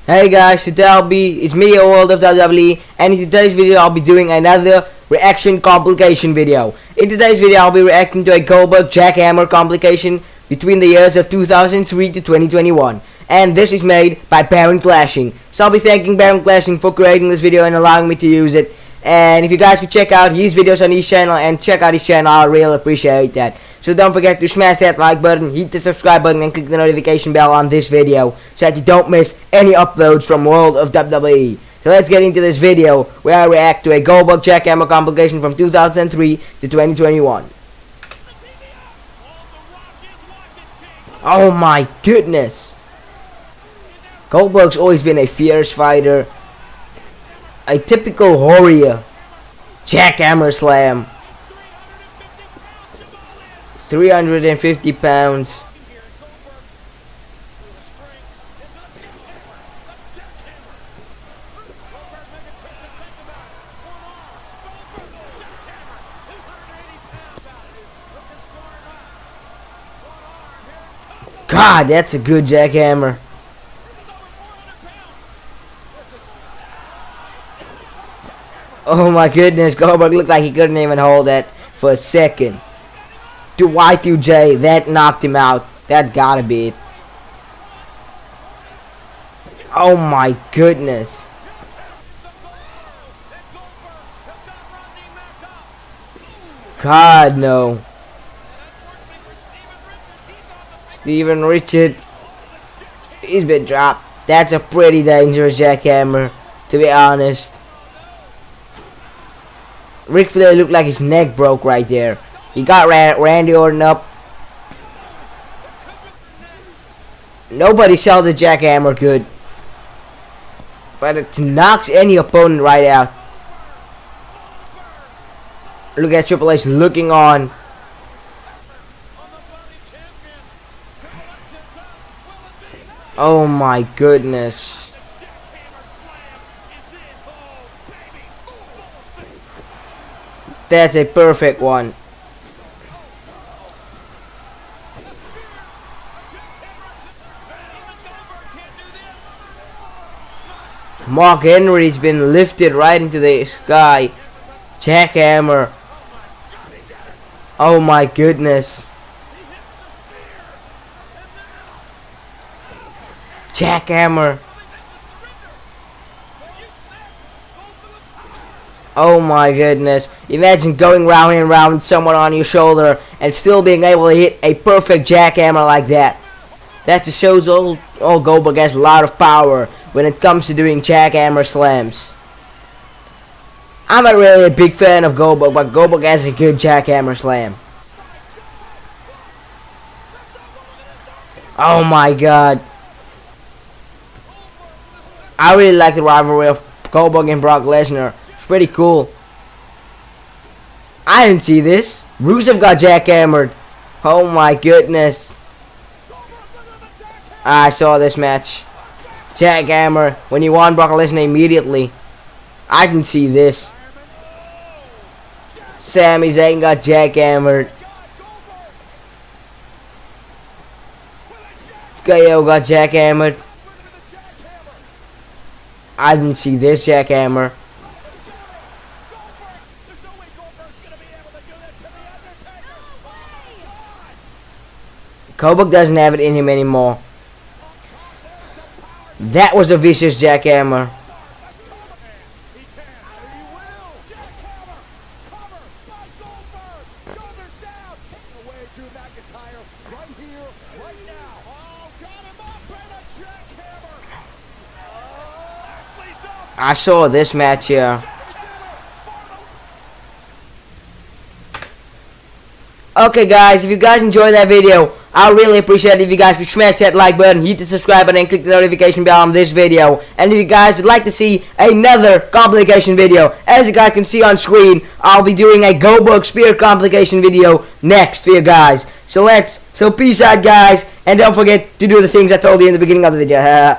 Hey guys, it's me, your world of WWE, and in today's video I'll be doing another reaction complication video. In today's video I'll be reacting to a Goldberg Jackhammer Complication between the years of 2003 to 2021. And this is made by Baron Clashing. So I'll be thanking Baron Clashing for creating this video and allowing me to use it. And if you guys could check out his videos on his channel and check out his channel, I'll really appreciate that. So don't forget to smash that like button, hit the subscribe button, and click the notification bell on this video so that you don't miss any uploads from World of WWE. So let's get into this video where I react to a Goldberg Jackhammer Complication from 2003 to 2021. Oh my goodness! Goldberg's always been a fierce fighter. A typical warrior. Jackhammer slam. 350 pounds. God, that's a good jackhammer. Oh my goodness, Goldberg looked like he couldn't even hold that for a second. To Y2J, that knocked him out. That gotta be it. Oh my goodness. God, no. Steven Richards, he's been dropped. That's a pretty dangerous jackhammer, to be honest. Ric Flair looked like his neck broke right there. He got Randy Orton up. Nobody saw the jackhammer good, but it knocks any opponent right out. Look at Triple H looking on. Oh my goodness. That's a perfect one. Mark Henry's been lifted right into the sky. Jackhammer. Oh my goodness. Jackhammer. Oh my goodness. Imagine going round and round with someone on your shoulder and still being able to hit a perfect jackhammer like that. That just shows old Goldberg has a lot of power when it comes to doing jackhammer slams. I'm not really a big fan of Goldberg, but Goldberg has a good jackhammer slam. Oh my god. I really like the rivalry of Goldberg and Brock Lesnar. It's pretty cool. I didn't see this. Rusev got jackhammered. Oh my goodness. I saw this match. Jackhammer when he won Brock Lesnar immediately. I didn't see this. Sami Zayn got jackhammered. KO got jackhammered. I didn't see this jackhammer. Goldberg doesn't have it in him anymore. That was a vicious jackhammer. I saw this match here. Okay guys, if you guys enjoyed that video, I really appreciate it if you guys could smash that like button, hit the subscribe button, and click the notification bell on this video. And if you guys would like to see another complication video, as you guys can see on screen, I'll be doing a Goldberg Spear complication video next for you guys. So peace out guys, and don't forget to do the things I told you in the beginning of the video.